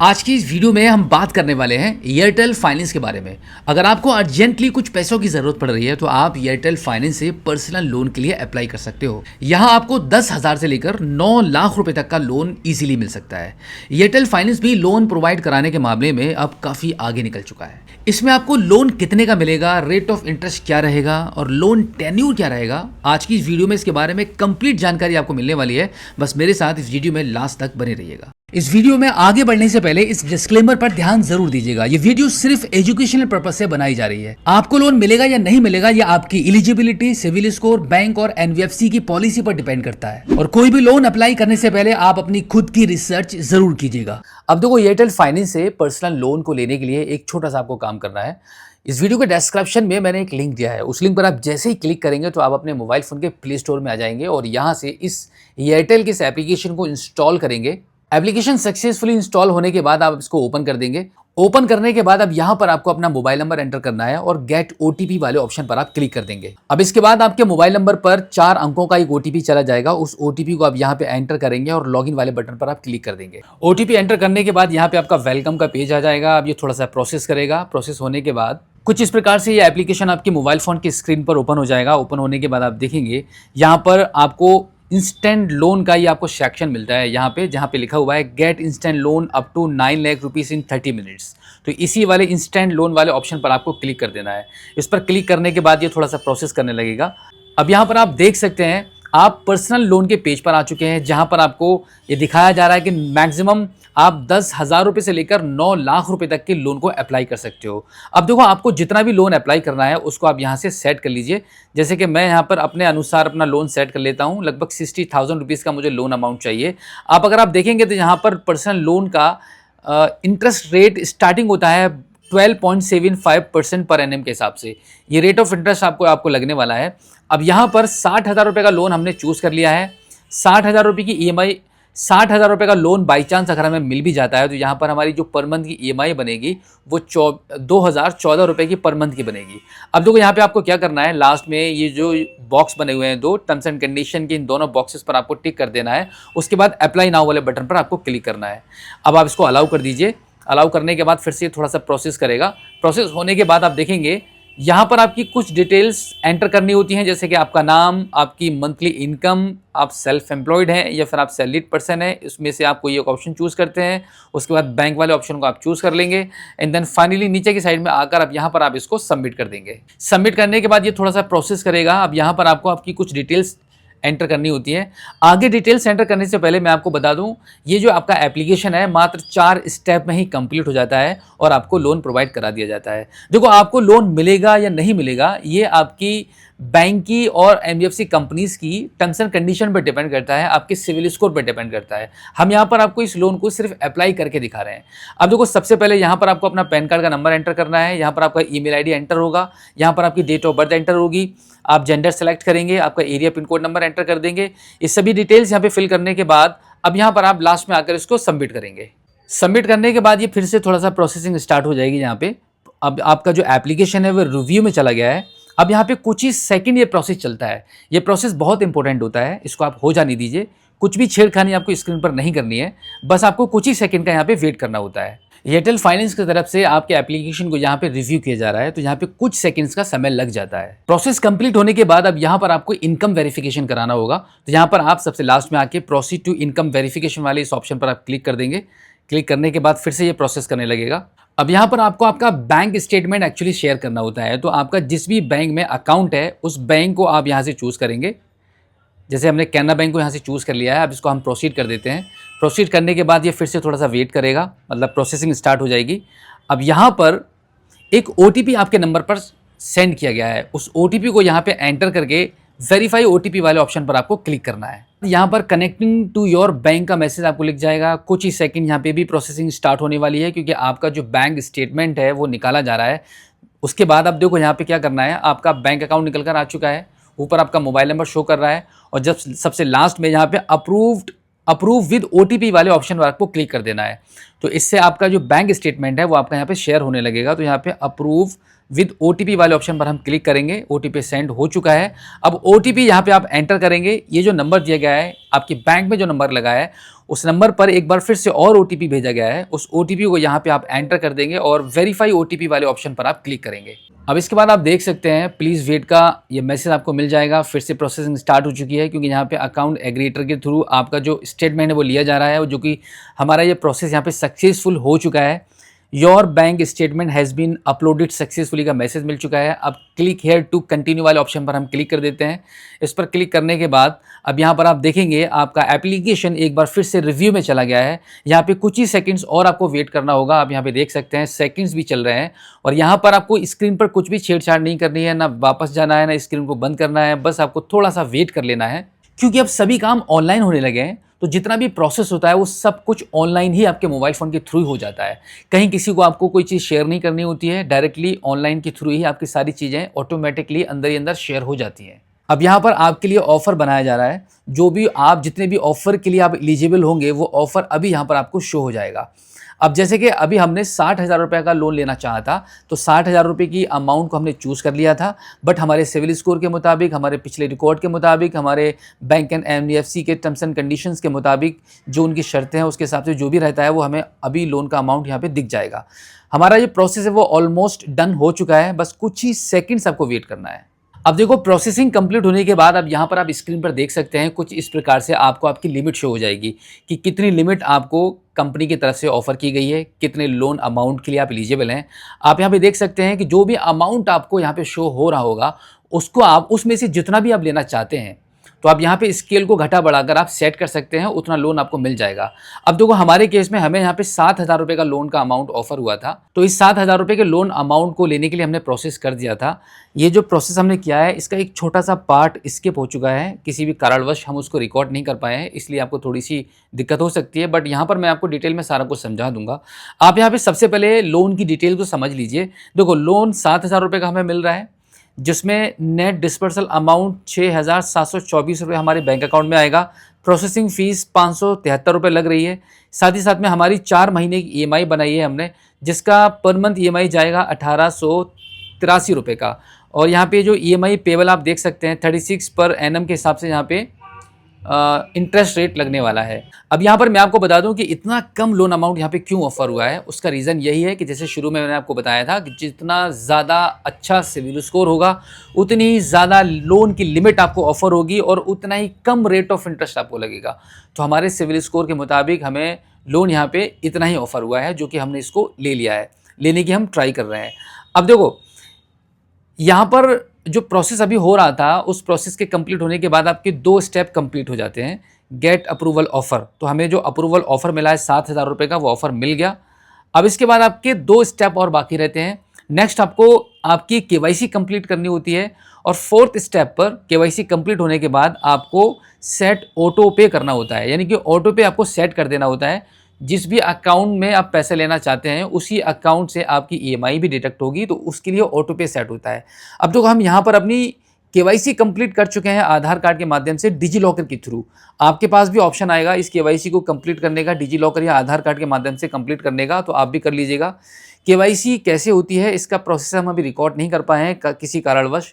आज की इस वीडियो में हम बात करने वाले हैं एयरटेल फाइनेंस के बारे में। अगर आपको अर्जेंटली कुछ पैसों की ज़रूरत पड़ रही है तो आप एयरटेल फाइनेंस से पर्सनल लोन के लिए अप्लाई कर सकते हो। यहाँ आपको 10,000 से लेकर 9 लाख रुपए तक का लोन इजीली मिल सकता है। एयरटेल फाइनेंस भी लोन प्रोवाइड कराने के मामले में अब काफ़ी आगे निकल चुका है। इसमें आपको लोन कितने का मिलेगा, रेट ऑफ इंटरेस्ट क्या रहेगा और लोन टेन्यूर क्या रहेगा, आज की इस वीडियो में इसके बारे में कंप्लीट जानकारी आपको मिलने वाली है। बस मेरे साथ इस वीडियो में लास्ट तक बने रहिएगा। इस वीडियो में आगे बढ़ने से पहले इस डिस्क्लेमर पर ध्यान जरूर दीजिएगा। ये वीडियो सिर्फ एजुकेशनल पर्पस से बनाई जा रही है। आपको लोन मिलेगा या नहीं मिलेगा ये आपकी एलिजिबिलिटी, सिविल स्कोर, बैंक और एनबीएफसी की पॉलिसी पर डिपेंड करता है। और कोई भी लोन अप्लाई करने से पहले आप अपनी खुद की रिसर्च जरूर कीजिएगा। अब देखो, एयरटेल फाइनेंस से पर्सनल लोन को लेने के लिए एक छोटा सा आपको काम करना है। इस वीडियो के डिस्क्रिप्शन में मैंने एक लिंक दिया है। उस लिंक पर आप जैसे ही क्लिक करेंगे तो आप अपने मोबाइल फोन के प्ले स्टोर में आ जाएंगे और यहाँ से इस एयरटेल की इस एप्लीकेशन को इंस्टॉल करेंगे। एप्लीकेशन सक्सेसफुली इंस्टॉल होने के बाद आप इसको ओपन कर देंगे। ओपन करने के बाद अब यहाँ पर आपको अपना मोबाइल नंबर एंटर करना है और गेट ओटीपी वाले ऑप्शन पर आप क्लिक कर देंगे। अब इसके बाद आपके मोबाइल नंबर पर 4 अंकों का एक ओटीपी चला जाएगा। उस ओटीपी को आप यहाँ पे एंटर करेंगे और लॉगिन वाले बटन पर आप क्लिक कर देंगे। ओटीपी एंटर करने के बाद यहाँ पे आपका वेलकम का पेज आ जाएगा। अब ये थोड़ा सा प्रोसेस करेगा। प्रोसेस होने के बाद कुछ इस प्रकार से ये एप्लीकेशन आपके मोबाइल फोन की स्क्रीन पर ओपन हो जाएगा। ओपन होने के बाद आप देखेंगे यहाँ पर आपको इंस्टेंट लोन का ये आपको सेक्शन मिलता है यहाँ पे, जहाँ पे लिखा हुआ है get instant loan up to 9 lakh rupees in 30 minutes. तो इसी वाले इंस्टेंट लोन वाले ऑप्शन पर आपको क्लिक कर देना है। इस पर क्लिक करने के बाद ये थोड़ा सा प्रोसेस करने लगेगा। अब यहाँ पर आप देख सकते हैं आप पर्सनल लोन के पेज पर आ चुके हैं, जहाँ पर आपको ये दिखाया जा रहा है कि मैक्सिमम आप 10,000 रुपये से लेकर 9 लाख रुपए तक के लोन को अप्लाई कर सकते हो। अब देखो, आपको जितना भी लोन अप्लाई करना है उसको आप यहाँ से सेट कर लीजिए। जैसे कि मैं यहाँ पर अपने अनुसार अपना लोन सेट कर लेता हूँ। लगभग 60,000 रुपीज़ का मुझे लोन अमाउंट चाहिए। अगर आप देखेंगे तो यहाँ पर पर्सनल लोन का इंटरेस्ट रेट स्टार्टिंग होता है 12.75% पर एनएम के हिसाब से। ये रेट ऑफ इंटरेस्ट आपको लगने वाला है। अब यहाँ पर 60,000 रुपये का लोन हमने चूज़ कर लिया है। 60,000 रुपये की ईएमआई, 60,000 रुपये का लोन बाई चांस अगर हमें मिल भी जाता है तो यहाँ पर हमारी जो पर मंथ की ईएमआई बनेगी वो 2,014 रुपये की पर मंथ की बनेगी। अब देखो, यहाँ पे आपको क्या करना है, लास्ट में ये जो बॉक्स बने हुए हैं 2 टर्म्स एंड कंडीशन के, इन दोनों बॉक्सेस पर आपको टिक कर देना है। उसके बाद अप्लाई नाउ वाले बटन पर आपको क्लिक करना है। अब आप इसको अलाउ कर दीजिए। अलाउ करने के बाद फिर से थोड़ा सा प्रोसेस करेगा। प्रोसेस होने के बाद आप देखेंगे यहाँ पर आपकी कुछ डिटेल्स एंटर करनी होती हैं, जैसे कि आपका नाम, आपकी मंथली इनकम, आप सेल्फ एम्प्लॉयड हैं या फिर आप सैलरीड पर्सन हैं, इसमें से आप कोई एक ऑप्शन चूज़ करते हैं। उसके बाद बैंक वाले ऑप्शन को आप चूज़ कर लेंगे एंड देन फाइनली नीचे की साइड में आकर आप यहाँ पर आप इसको सबमिट कर देंगे। सबमिट करने के बाद ये थोड़ा सा प्रोसेस करेगा। अब यहाँ पर आपको आपकी कुछ डिटेल्स एंटर करनी होती है। आगे डिटेल्स एंटर करने से पहले मैं आपको बता दूं, ये जो आपका एप्लीकेशन है मात्र 4 स्टेप में ही कंप्लीट हो जाता है और आपको लोन प्रोवाइड करा दिया जाता है। देखो, आपको लोन मिलेगा या नहीं मिलेगा ये आपकी बैंक की और एनबीएफसी कंपनीज की टर्म्स एंड कंडीशन पर डिपेंड करता है, आपके सिविल स्कोर पर डिपेंड करता है। हम यहाँ पर आपको इस लोन को सिर्फ अप्लाई करके दिखा रहे हैं। अब देखो, सबसे पहले यहाँ पर आपको अपना पैन कार्ड का नंबर एंटर करना है। यहाँ पर आपका ईमेल आईडी एंटर होगा। यहाँ पर आपकी डेट ऑफ बर्थ एंटर होगी। आप जेंडर सेलेक्ट करेंगे, आपका area pin code number enter कर देंगे। ये सभी डिटेल्स यहाँ पे फिल करने के बाद अब यहाँ पर आप लास्ट में आकर इसको सबमिट करेंगे। सबमिट करने के बाद ये फिर से थोड़ा सा प्रोसेसिंग स्टार्ट हो जाएगी। यहाँ पे अब आपका जो एप्लीकेशन है वो रिव्यू में चला गया है। अब यहाँ पे कुछ ही सेकंड ये प्रोसेस चलता है। ये प्रोसेस बहुत इंपॉर्टेंट होता है, इसको आप हो जाने दीजिए। कुछ भी छेड़खानी आपको स्क्रीन पर नहीं करनी है, बस आपको कुछ ही सेकंड का यहाँ पे वेट करना होता है। एयरटेल फाइनेंस की तरफ से आपके एप्लीकेशन को यहाँ पे रिव्यू किया जा रहा है, तो यहाँ पे कुछ सेकंड्स का समय लग जाता है। प्रोसेस कंप्लीट होने के बाद अब यहाँ पर आपको इनकम वेरिफिकेशन कराना होगा। तो यहाँ पर आप सबसे लास्ट में आके प्रोसीड टू इनकम वेरिफिकेशन वाले इस ऑप्शन पर आप क्लिक कर देंगे। क्लिक करने के बाद फिर से ये प्रोसेस करने लगेगा। अब यहाँ पर आपको आपका बैंक स्टेटमेंट एक्चुअली शेयर करना होता है। तो आपका जिस भी बैंक में अकाउंट है उस बैंक को आप यहाँ से चूज़ करेंगे। जैसे हमने कैनरा बैंक को यहाँ से चूज़ कर लिया है। अब इसको हम प्रोसीड कर देते हैं। प्रोसीड करने के बाद ये फिर से थोड़ा सा वेट करेगा, मतलब प्रोसेसिंग स्टार्ट हो जाएगी। अब यहाँ पर एक ओटीपी आपके नंबर पर सेंड किया गया है। उस ओटीपी को यहाँ पे एंटर करके वेरीफाई ओटीपी वाले ऑप्शन पर आपको क्लिक करना है। यहाँ पर कनेक्टिंग टू योर बैंक का मैसेज आपको लिख जाएगा। कुछ ही सेकंड यहाँ पे भी प्रोसेसिंग स्टार्ट होने वाली है, क्योंकि आपका जो बैंक स्टेटमेंट है वो निकाला जा रहा है। उसके बाद अब देखो यहाँ पे क्या करना है, आपका बैंक अकाउंट निकल कर आ चुका है। ऊपर आपका मोबाइल नंबर शो कर रहा है और जब सबसे लास्ट में यहाँ पे अप्रूव्ड अप्रूव विद ओटीपी वाले ऑप्शन पर आपको क्लिक कर देना है। तो इससे आपका जो बैंक स्टेटमेंट है वो आपका यहाँ पे शेयर होने लगेगा। तो यहाँ पे अप्रूव विद ओटीपी वाले ऑप्शन पर हम क्लिक करेंगे। ओटीपी सेंड हो चुका है। अब ओटीपी यहाँ पे आप एंटर करेंगे। ये जो नंबर दिया गया है, आपके बैंक में जो नंबर लगा है, उस नंबर पर एक बार फिर से और ओटीपी भेजा गया है। उस ओटीपी को यहाँ पे आप एंटर कर देंगे और वेरीफाई ओटीपी वाले ऑप्शन पर आप क्लिक करेंगे। अब इसके बाद आप देख सकते हैं प्लीज़ वेट का ये मैसेज आपको मिल जाएगा। फिर से प्रोसेसिंग स्टार्ट हो चुकी है, क्योंकि यहाँ पे अकाउंट एग्रीगेटर के थ्रू आपका जो स्टेटमेंट है वो लिया जा रहा है, जो कि हमारा ये प्रोसेस यहाँ पे सक्सेसफुल हो चुका है। Your bank statement has been uploaded successfully का मैसेज मिल चुका है। अब क्लिक हेयर टू कंटिन्यू वाले ऑप्शन पर हम क्लिक कर देते हैं। इस पर क्लिक करने के बाद अब यहाँ पर आप देखेंगे आपका एप्लीकेशन एक बार फिर से रिव्यू में चला गया है। यहाँ पे कुछ ही सेकंड्स और आपको वेट करना होगा। आप यहाँ पे देख सकते हैं सेकंड्स भी चल रहे हैं और यहाँ पर आपको स्क्रीन पर कुछ भी छेड़छाड़ नहीं करनी है, ना वापस जाना है, ना स्क्रीन को बंद करना है। बस आपको थोड़ा सा वेट कर लेना है, क्योंकि अब सभी काम ऑनलाइन होने लगे हैं। तो जितना भी प्रोसेस होता है वो सब कुछ ऑनलाइन ही आपके मोबाइल फ़ोन के थ्रू ही हो जाता है। कहीं किसी को आपको कोई चीज़ शेयर नहीं करनी होती है, डायरेक्टली ऑनलाइन के थ्रू ही आपकी सारी चीज़ें ऑटोमेटिकली अंदर ही अंदर शेयर हो जाती हैं। अब यहाँ पर आपके लिए ऑफ़र बनाया जा रहा है। जो भी आप जितने भी ऑफ़र के लिए आप एलिजिबल होंगे वो ऑफ़र अभी यहाँ पर आपको शो हो जाएगा। अब जैसे कि अभी हमने 60,000 रुपये का लोन लेना चाहा था, तो 60,000 रुपये की अमाउंट को हमने चूज़ कर लिया था। बट हमारे सिविल स्कोर के मुताबिक, हमारे पिछले रिकॉर्ड के मुताबिक, हमारे बैंक एंड एनबीएफसी के टर्म्स एंड कंडीशंस के मुताबिक जो उनकी शर्तें हैं उसके हिसाब से जो भी रहता है वो हमें अभी लोन का अमाउंट यहाँ पे दिख जाएगा। हमारा ये प्रोसेस है वो ऑलमोस्ट डन हो चुका है। बस कुछ ही सेकेंड्स आपको वेट करना है। अब देखो प्रोसेसिंग कंप्लीट होने के बाद अब यहाँ पर आप स्क्रीन पर देख सकते हैं कुछ इस प्रकार से आपको आपकी लिमिट शो हो जाएगी कि कितनी लिमिट आपको कंपनी की तरफ से ऑफर की गई है, कितने लोन अमाउंट के लिए आप एलिजिबल हैं। आप यहाँ पे देख सकते हैं कि जो भी अमाउंट आपको यहाँ पे शो हो रहा होगा उसको आप उसमें से जितना भी आप लेना चाहते हैं तो आप यहाँ पे स्केल को घटा बढ़ाकर आप सेट कर सकते हैं, उतना लोन आपको मिल जाएगा। अब देखो हमारे केस में हमें यहाँ पे 7,000 रुपये का लोन का अमाउंट ऑफर हुआ था, तो इस 7,000 रुपये के लोन अमाउंट को लेने के लिए हमने प्रोसेस कर दिया था। ये जो प्रोसेस हमने किया है इसका एक छोटा सा पार्ट स्किप हो चुका है, किसी भी कारणवश हम उसको रिकॉर्ड नहीं कर पाए हैं, इसलिए आपको थोड़ी सी दिक्कत हो सकती है। बट यहाँ पर मैं आपको डिटेल में सारा कुछ समझा दूंगा। आप यहाँ पे सबसे पहले लोन की डिटेल को समझ लीजिए। देखो लोन 7,000 रुपये का हमें मिल रहा है, जिसमें नेट डिस्पर्सल अमाउंट 6,724 रुपये हमारे बैंक अकाउंट में आएगा। प्रोसेसिंग फ़ीस 573 रुपये लग रही है। साथ ही साथ में हमारी 4 महीने की ईएमआई बनाई है हमने, जिसका पर मंथ ईएमआई जाएगा 1,883 रुपये का। और यहाँ पे जो ईएमआई पेबल आप देख सकते हैं 36 पर एनम के हिसाब से यहाँ पे इंटरेस्ट रेट लगने वाला है। अब यहाँ पर मैं आपको बता दूं कि इतना कम लोन अमाउंट यहाँ पे क्यों ऑफर हुआ है। उसका रीज़न यही है कि जैसे शुरू में मैंने आपको बताया था कि जितना ज़्यादा अच्छा सिविल स्कोर होगा उतनी ही ज़्यादा लोन की लिमिट आपको ऑफर होगी और उतना ही कम रेट ऑफ इंटरेस्ट आपको लगेगा। तो हमारे सिविल स्कोर के मुताबिक हमें लोन यहाँ पे इतना ही ऑफर हुआ है, जो कि हमने इसको ले लिया है, लेने की हम ट्राई कर रहे हैं। अब देखो यहाँ पर जो प्रोसेस अभी हो रहा था उस प्रोसेस के कंप्लीट होने के बाद आपके 2 स्टेप कंप्लीट हो जाते हैं। गेट अप्रूवल ऑफ़र, तो हमें जो अप्रूवल ऑफ़र मिला है 7,000 रुपये का, वो ऑफ़र मिल गया। अब इसके बाद आपके 2 स्टेप और बाकी रहते हैं। नेक्स्ट आपको आपकी केवाईसी कंप्लीट करनी होती है और 4th स्टेप पर केवाईसी कंप्लीट होने के बाद आपको सेट ऑटो पे करना होता है, यानी कि ऑटो पे आपको सेट कर देना होता है। जिस भी अकाउंट में आप पैसे लेना चाहते हैं उसी अकाउंट से आपकी ईएमआई भी डिडक्ट होगी, तो उसके लिए ऑटो पे सेट होता है। अब तो हम यहाँ पर अपनी केवाईसी कंप्लीट कर चुके हैं आधार कार्ड के माध्यम से डिजी लॉकर के थ्रू। आपके पास भी ऑप्शन आएगा इस केवाईसी को कंप्लीट करने का, डिजी लॉकर या आधार कार्ड के माध्यम से कंप्लीट करने का, तो आप भी कर लीजिएगा। केवाईसी कैसे होती है इसका प्रोसेस हम अभी रिकॉर्ड नहीं कर पाए हैं किसी कारणवश।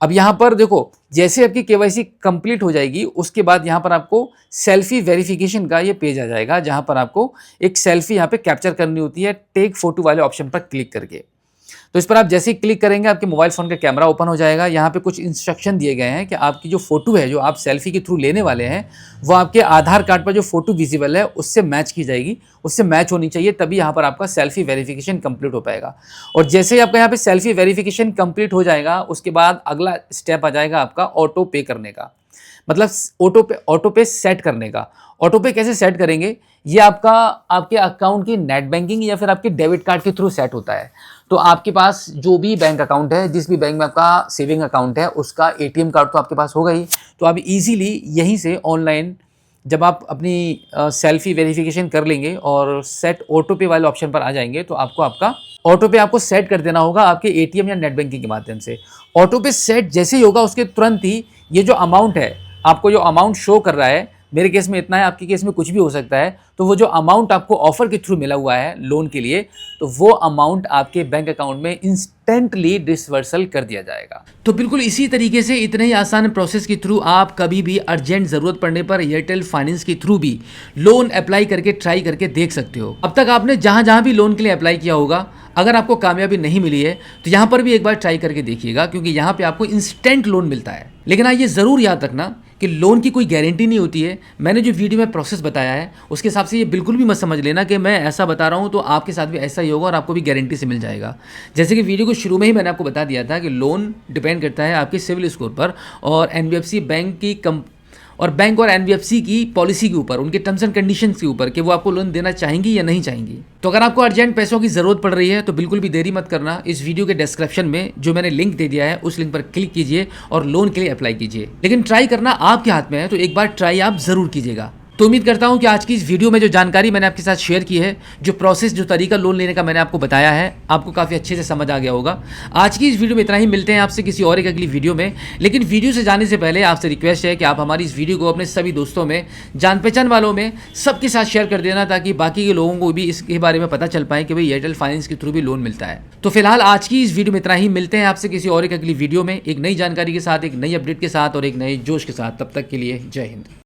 अब यहाँ पर देखो जैसे आपकी केवाईसी कंप्लीट हो जाएगी उसके बाद यहाँ पर आपको सेल्फी वेरिफिकेशन का ये पेज आ जाएगा, जहाँ पर आपको एक सेल्फी यहाँ पे कैप्चर करनी होती है टेक फोटो वाले ऑप्शन पर क्लिक करके। तो इस पर आप जैसे ही क्लिक करेंगे आपके मोबाइल फ़ोन का कैमरा ओपन हो जाएगा। यहाँ पे कुछ इंस्ट्रक्शन दिए गए हैं कि आपकी जो फोटो है जो आप सेल्फी के थ्रू लेने वाले हैं वो आपके आधार कार्ड पर जो फोटो विजिबल है उससे मैच की जाएगी, उससे मैच होनी चाहिए, तभी यहाँ पर आपका सेल्फी वेरिफिकेशन कंप्लीट हो पाएगा। और जैसे ही आपका यहाँ पे सेल्फी वेरिफिकेशन कंप्लीट हो जाएगा उसके बाद अगला स्टेप आ जाएगा आपका ऑटो पे करने का, मतलब ऑटो पे सेट करने का। ऑटो पे कैसे सेट करेंगे, ये आपके अकाउंट की नेट बैंकिंग या फिर आपके डेबिट कार्ड के थ्रू सेट होता है। तो आपके पास जो भी बैंक अकाउंट है, जिस भी बैंक में आपका सेविंग अकाउंट है उसका एटीएम कार्ड तो आपके पास होगा ही, तो आप इजीली यहीं से ऑनलाइन जब आप अपनी सेल्फी वेरिफिकेशन कर लेंगे और सेट ऑटो पे वाले ऑप्शन पर आ जाएंगे तो आपका ऑटो पे आपको सेट कर देना होगा आपके एटीएम या नेट बैंकिंग के माध्यम से। ऑटो पे सेट जैसे ही होगा उसके तुरंत ही ये जो अमाउंट है, आपको जो अमाउंट शो कर रहा है मेरे केस में इतना है, आपके केस में कुछ भी हो सकता है, तो वो जो अमाउंट आपको ऑफर के थ्रू मिला हुआ है लोन के लिए, तो वो अमाउंट आपके बैंक अकाउंट में इंस्टेंटली डिसवर्सल कर दिया जाएगा। तो बिल्कुल इसी तरीके से इतने ही आसान प्रोसेस के थ्रू आप कभी भी अर्जेंट ज़रूरत पड़ने पर एयरटेल फाइनेंस के थ्रू भी लोन अप्लाई करके ट्राई करके देख सकते हो। अब तक आपने जहाँ जहाँ भी लोन के लिए अप्लाई किया होगा, अगर आपको कामयाबी नहीं मिली है तो यहाँ पर भी एक बार ट्राई करके देखिएगा, क्योंकि यहाँ पे आपको इंस्टेंट लोन मिलता है। लेकिन हाँ, ये ज़रूर याद रखना कि लोन की कोई गारंटी नहीं होती है। मैंने जो वीडियो में प्रोसेस बताया है उसके हिसाब से ये बिल्कुल भी मत समझ लेना कि मैं ऐसा बता रहा हूँ तो आपके साथ भी ऐसा ही होगा और आपको भी गारंटी से मिल जाएगा। जैसे कि वीडियो को शुरू में ही मैंने आपको बता दिया था कि लोन डिपेंड करता है आपके सिविल स्कोर पर और एनबीएफसी बैंक की बैंक और एनबीएफसी की पॉलिसी के ऊपर, उनके टर्म्स एंड कंडीशंस के ऊपर कि वो आपको लोन देना चाहेंगी या नहीं चाहेंगी। तो अगर आपको अर्जेंट पैसों की ज़रूरत पड़ रही है तो बिल्कुल भी देरी मत करना। इस वीडियो के डिस्क्रिप्शन में जो मैंने लिंक दे दिया है उस लिंक पर क्लिक कीजिए और लोन के लिए अप्लाई कीजिए। लेकिन ट्राई करना आपके हाथ में है, तो एक बार ट्राई आप ज़रूर कीजिएगा। तो उम्मीद करता हूं कि आज की इस वीडियो में जो जानकारी मैंने आपके साथ शेयर की है, जो प्रोसेस, जो तरीका लोन लेने का मैंने आपको बताया है, आपको काफ़ी अच्छे से समझ आ गया होगा। आज की इस वीडियो में इतना ही। मिलते हैं आपसे किसी और एक अगली वीडियो में। लेकिन वीडियो से जाने से पहले आपसे रिक्वेस्ट है कि आप हमारी इस वीडियो को अपने सभी दोस्तों में, जान पहचान वालों में, सबके साथ शेयर कर देना, ताकि बाकी के लोगों को भी इसके बारे में पता चल पाए कि भाई एयरटेल फाइनेंस के थ्रू भी लोन मिलता है। तो फिलहाल आज की इस वीडियो में इतना ही। मिलते हैं आपसे किसी और एक अगली वीडियो में, एक नई जानकारी के साथ, एक नई अपडेट के साथ और एक नए जोश के साथ। तब तक के लिए जय हिंद।